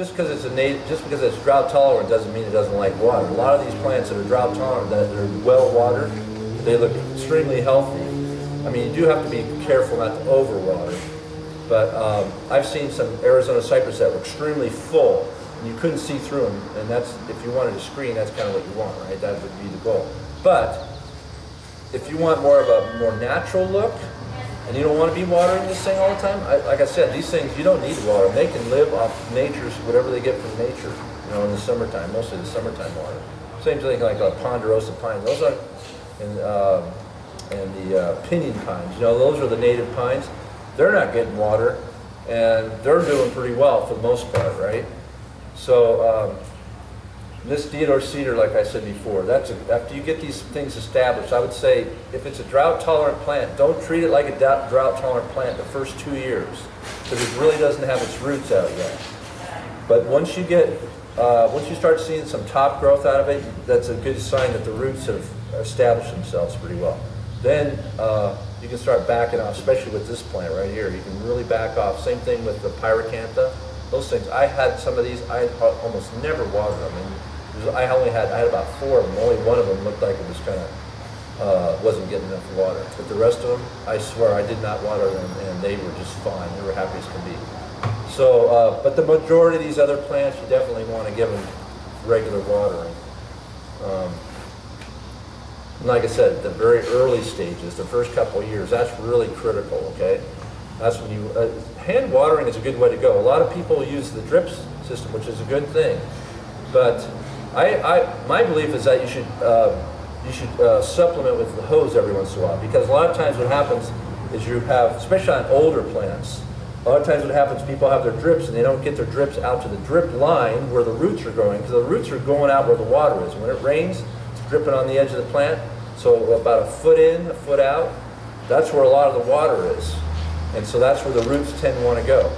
just because it's drought tolerant doesn't mean it doesn't like water. A lot of these plants that are drought tolerant, that are well watered, they look extremely healthy. I mean, you do have to be careful not to overwater. But I've seen some Arizona cypress that were extremely full, and you couldn't see through them. And that's, if you wanted to screen, that's kind of what you want, right? That would be the goal. But if you want more of a more natural look, and you don't want to be watering this thing all the time, like I said, these things, you don't need to water them. They can live off nature's, whatever they get from nature, you know, in the summertime, mostly the summertime water. Same thing like a ponderosa pine. Those are, and the pinyon pines, you know, those are the native pines. They're not getting water, and they're doing pretty well for the most part, right? So this deodar cedar, like I said before, after you get these things established, I would say if it's a drought-tolerant plant, don't treat it like a drought-tolerant plant the first 2 years, because it really doesn't have its roots out yet. But once you start seeing some top growth out of it, that's a good sign that the roots have established themselves pretty well. Then you can start backing off, especially with this plant right here. You can really back off. Same thing with the pyracantha. Those things, I had some of these, I almost never watered them. And I had about 4 of them. Only one of them looked like it was kind of, wasn't getting enough water. But the rest of them, I swear, I did not water them, and they were just fine. They were happy as can be. So, but the majority of these other plants, you definitely want to give them regular watering. And like I said, the very early stages, the first couple of years, that's really critical, okay? That's when you, hand watering is a good way to go. A lot of people use the drip system, which is a good thing. But my belief is that you should supplement with the hose every once in a while, because a lot of times what happens is you have, especially on older plants, a lot of times what happens, people have their drips and they don't get their drips out to the drip line where the roots are growing, because the roots are going out where the water is. When it rains, it's dripping on the edge of the plant, so about a foot in, a foot out, that's where a lot of the water is. And so that's where the roots tend to want to go.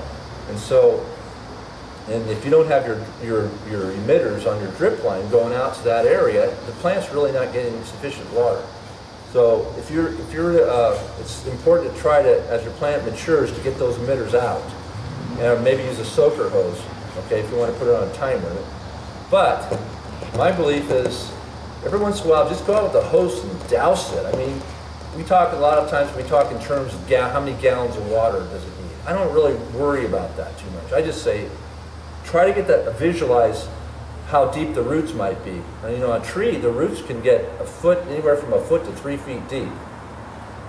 And so, and if you don't have your emitters on your drip line going out to that area, the plant's really not getting sufficient water. So it's important to try to, as your plant matures, to get those emitters out. And maybe use a soaker hose, okay, if you want to put it on a time limit. But my belief is, every once in a while, just go out with the hose and douse it. I mean, we talk a lot of times, we talk in terms of how many gallons of water does it need. I don't really worry about that too much. I just say, try to get that, visualize how deep the roots might be. And you know, a tree, the roots can get a foot, anywhere from a foot to 3 feet deep.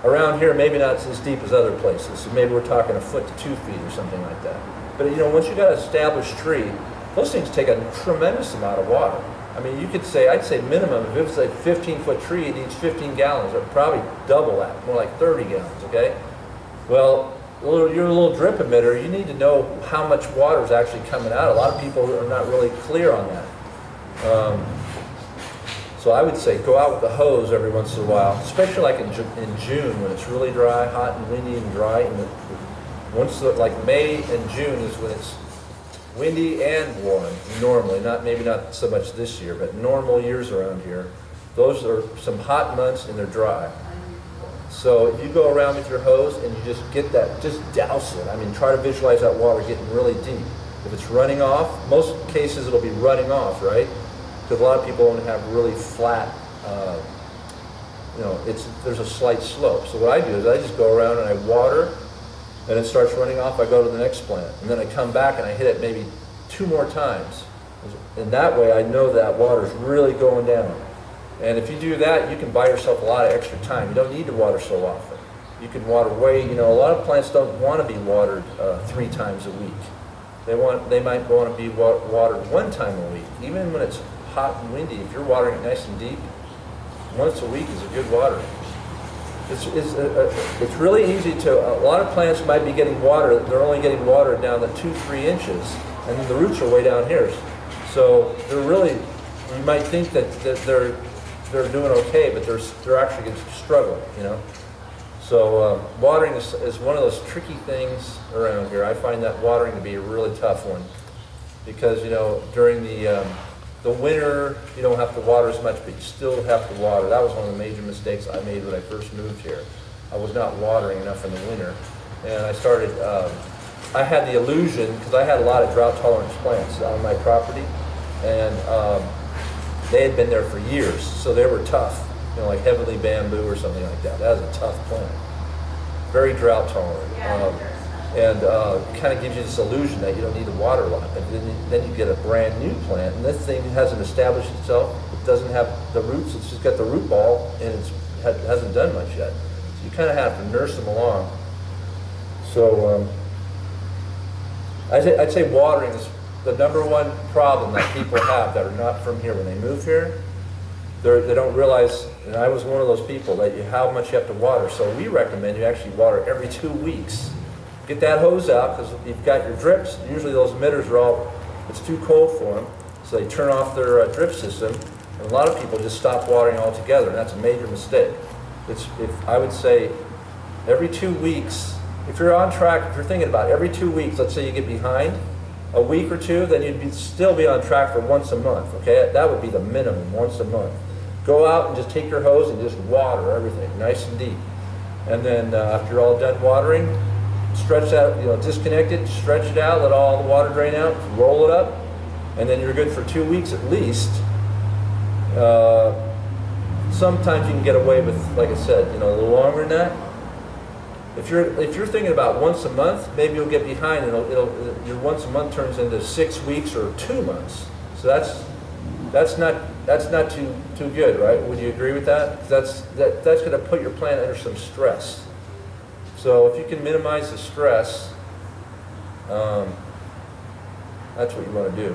Around here, maybe not as deep as other places. So maybe we're talking a foot to 2 feet or something like that. But you know, once you got an established tree, those things take a tremendous amount of water. I mean, you could say, I'd say minimum, if it was a 15-foot tree, it needs 15 gallons, or probably double that, more like 30 gallons, okay? Well, your little drip emitter, you need to know how much water is actually coming out. A lot of people are not really clear on that. So I would say go out with the hose every once in a while, especially like in June when it's really dry, hot and windy and dry. And like May and June is when it's windy and warm, normally, maybe not so much this year, but normal years around here. Those are some hot months and they're dry. So if you go around with your hose and you just get that, just douse it. I mean, try to visualize that water getting really deep. If it's running off, most cases it'll be running off, right? Because a lot of people don't have really flat, you know, there's a slight slope. So what I do is I just go around and I water, and it starts running off, I go to the next plant. And then I come back and I hit it maybe 2 more times. And that way I know that water's really going down. And if you do that, you can buy yourself a lot of extra time. You don't need to water so often. You can water you know, a lot of plants don't want to be watered 3 times a week. They might want to be watered 1 time a week. Even when it's hot and windy, if you're watering it nice and deep, once a week is a good watering. It's really easy to, a lot of plants might be getting water, they're only getting water down to 2-3 inches, and then the roots are way down here. So they're really, you might think that they're doing okay, but they're actually struggling, you know. So watering is one of those tricky things around here. I find that watering to be a really tough one, because, you know, during the winter, you don't have to water as much, but you still have to water. That was one of the major mistakes I made when I first moved here. I was not watering enough in the winter. And I started I had the illusion, because I had a lot of drought tolerance plants on my property, and they had been there for years, so they were tough, you know, like heavenly bamboo or something like that. That was a tough plant, very drought tolerant. And kind of gives you this illusion that you don't need to water a lot. But then you get a brand new plant, and this thing hasn't established itself. It doesn't have the roots. It's just got the root ball, and it hasn't done much yet. So you kind of have to nurse them along. So I'd say watering is the #1 problem that people have that are not from here. When they move here, they don't realize, and I was one of those people, that how much you have to water. So we recommend you actually water every 2 weeks. Get that hose out, because you've got your drips. Usually those emitters are all, it's too cold for them, so they turn off their drip system. And a lot of people just stop watering altogether, and that's a major mistake. I would say every 2 weeks, if you're on track, if you're thinking about it, every 2 weeks, let's say you get behind a week or two, then you'd still be on track for once a month, okay? That would be the minimum, once a month. Go out and just take your hose and just water everything, nice and deep. And then after you're all done watering, stretch that, you know, disconnect it, stretch it out, let all the water drain out, roll it up, and then you're good for 2 weeks at least. Sometimes you can get away with, like I said, you know, a little longer than that. If you're thinking about once a month, maybe you'll get behind, and your once a month turns into 6 weeks or 2 months. So that's not too good, right? Would you agree with that? That's going to put your plant under some stress. So if you can minimize the stress, that's what you want to do.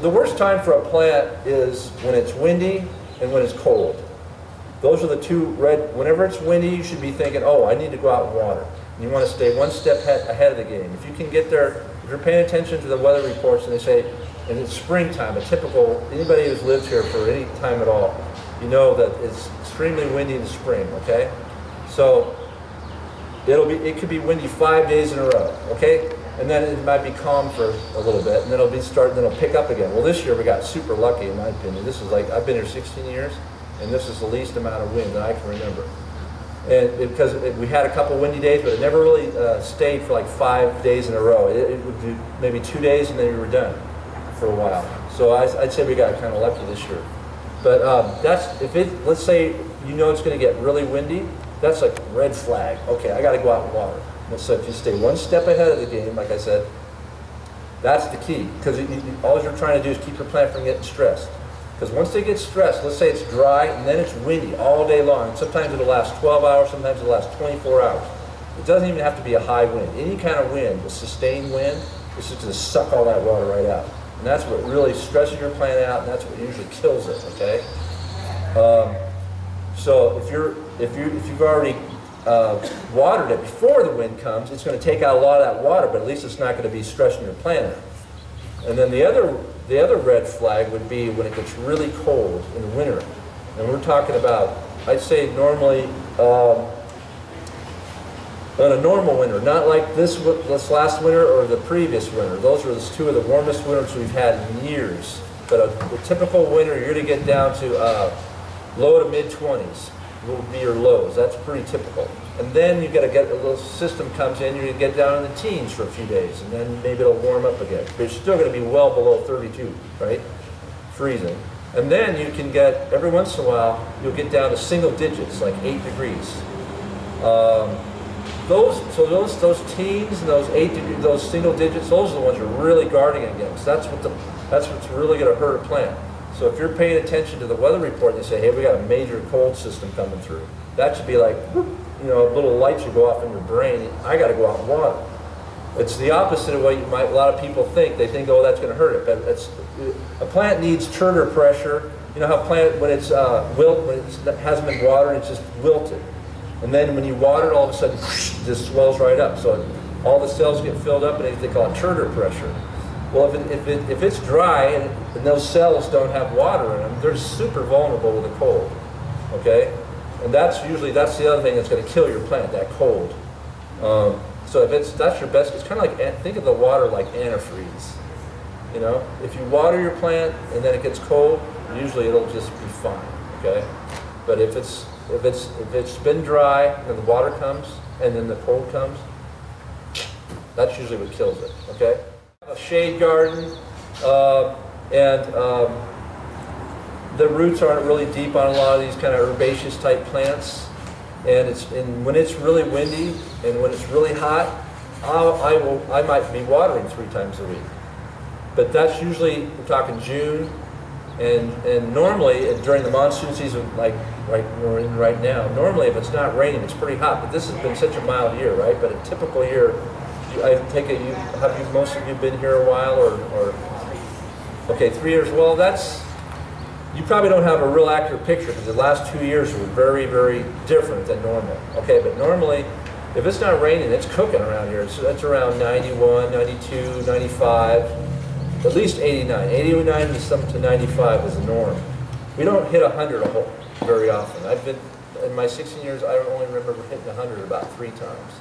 The worst time for a plant is when it's windy and when it's cold. Those are the two whenever it's windy, you should be thinking, oh, I need to go out and water. And you want to stay one step ahead of the game. If you can get there, if you're paying attention to the weather reports and they say, and it's springtime, anybody who's lived here for any time at all, you know that it's extremely windy in the spring, okay? So it could be windy 5 days in a row, okay? And then it might be calm for a little bit, and then it'll pick up again. Well, this year we got super lucky, in my opinion. This is like, I've been here 16 years, and this is the least amount of wind that I can remember. And because we had a couple windy days, but it never really stayed for like 5 days in a row. It would do maybe 2 days, and then we were done for a while. So I'd say we got kind of lucky this year. But let's say you know it's going to get really windy, that's a red flag. Okay, I got to go out and water. So if you stay one step ahead of the game, like I said, that's the key. Because all you're trying to do is keep your plant from getting stressed. Because once they get stressed, let's say it's dry and then it's windy all day long. And sometimes it'll last 12 hours, sometimes it'll last 24 hours. It doesn't even have to be a high wind. Any kind of wind, a sustained wind, it's just going to suck all that water right out. And that's what really stresses your plant out, and that's what usually kills it, okay? So if you've already watered it before the wind comes, it's going to take out a lot of that water, but at least it's not going to be stressing your plant out. And then the other red flag would be when it gets really cold in the winter. And we're talking about, I'd say normally, on a normal winter, not like this last winter or the previous winter. Those were two of the warmest winters we've had in years. But a typical winter, you're going to get down to low to mid-20s will be your lows. That's pretty typical. And then you got to get a little system comes in, you're going to get down in the teens for a few days, and then maybe it'll warm up again. But you're still going to be well below 32, right? Freezing. And then you can get, every once in a while, you'll get down to single digits, like 8 degrees. Those teens and those 8 degrees, those single digits, those are the ones you're really guarding against. That's what's really going to hurt a plant. So if you're paying attention to the weather report and they say, hey, we got a major cold system coming through, that should be like, whoop, you know, a little light should go off in your brain. I got to go out and water. It's the opposite of what a lot of people think. They think, oh, that's going to hurt it. But a plant needs turner pressure. You know how a plant, when it's when it hasn't been watered, it's just wilted. And then when you water it, all of a sudden, whoosh, it just swells right up. So all the cells get filled up, and they call it turner pressure. Well, if it's dry and those cells don't have water in them, they're super vulnerable to the cold. Okay, and that's the other thing that's going to kill your plant, that cold. So that's your best. It's kind of like, think of the water like antifreeze. You know, if you water your plant and then it gets cold, usually it'll just be fine. Okay, but if it's been dry and the water comes and then the cold comes, That's usually what kills it, okay? A shade garden, and the roots aren't really deep on a lot of these kind of herbaceous type plants. And when it's really windy and when it's really hot, I might be watering 3 times a week. But that's usually, we're talking June, and normally during the monsoon season, like we're in right now, normally if it's not raining, it's pretty hot. But this has been such a mild year, right? But a typical year, I take it, most of you been here a while, or okay, 3 years? Well, you probably don't have a real accurate picture because the last 2 years were very, very different than normal. Okay, but normally, if it's not raining, it's cooking around here. It's around 91, 92, 95, at least 89. 89 to 95 is the norm. We don't hit 100 very often. In my 16 years, I only remember hitting 100 about 3 times.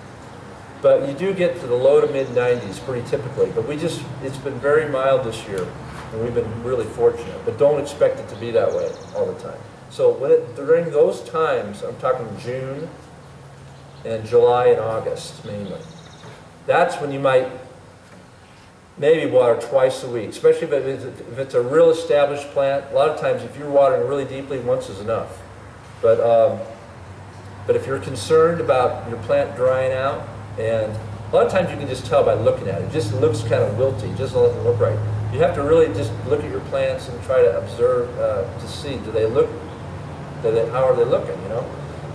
But you do get to the low to mid 90s pretty typically. But it's been very mild this year. And we've been really fortunate, but don't expect it to be that way all the time. So during those times, I'm talking June and July and August mainly, that's when you might maybe water twice a week, especially if it's a real established plant. A lot of times if you're watering really deeply, once is enough. But if you're concerned about your plant drying out, and a lot of times you can just tell by looking at it. It just looks kind of wilty, it just doesn't look right. You have to really just look at your plants and try to observe to see, how are they looking, you know?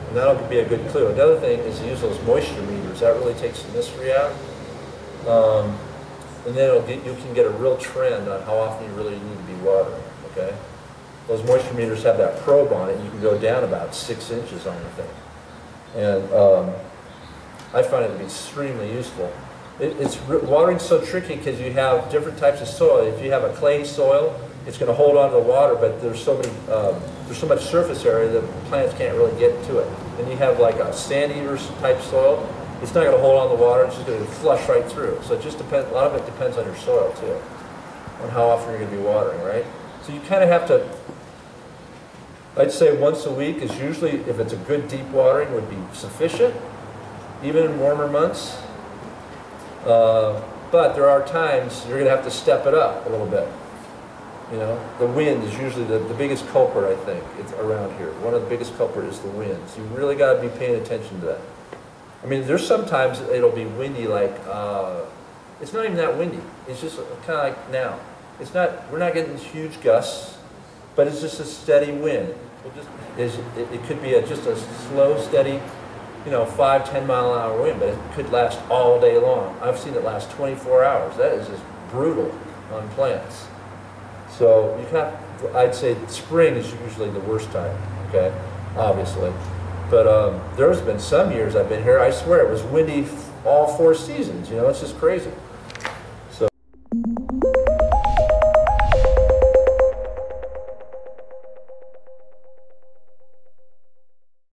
And that'll be a good clue. Another thing is to use those moisture meters. That really takes the mystery out. And then you can get a real trend on how often you really need to be watering, okay? Those moisture meters have that probe on it, and you can go down about 6 inches on the thing. And I find it to be extremely useful. Watering's so tricky because you have different types of soil. If you have a clay soil, it's going to hold on to the water, but there's so much surface area that plants can't really get to it. Then you have like a sandy type soil, it's not going to hold on to the water, it's just going to flush right through. So it just depends, a lot of it depends on your soil too, on how often you're going to be watering, right? So you kind of have to, I'd say once a week is usually, if it's a good deep watering, would be sufficient, even in warmer months. But there are times you're going to have to step it up a little bit. You know, the wind is usually the biggest culprit, I think, it's around here. One of the biggest culprits is the wind. So you really got to be paying attention to that. I mean, there's sometimes it'll be windy, like, it's not even that windy. It's just kind of like now. We're not getting huge gusts, but it's just a steady wind. It could be just a slow, steady, 5-10 mile an hour wind, but it could last all day long. I've seen it last 24 hours. That is just brutal on plants. So I'd say spring is usually the worst time, okay, obviously. But there's been some years I've been here, I swear it was windy all 4 seasons, it's just crazy.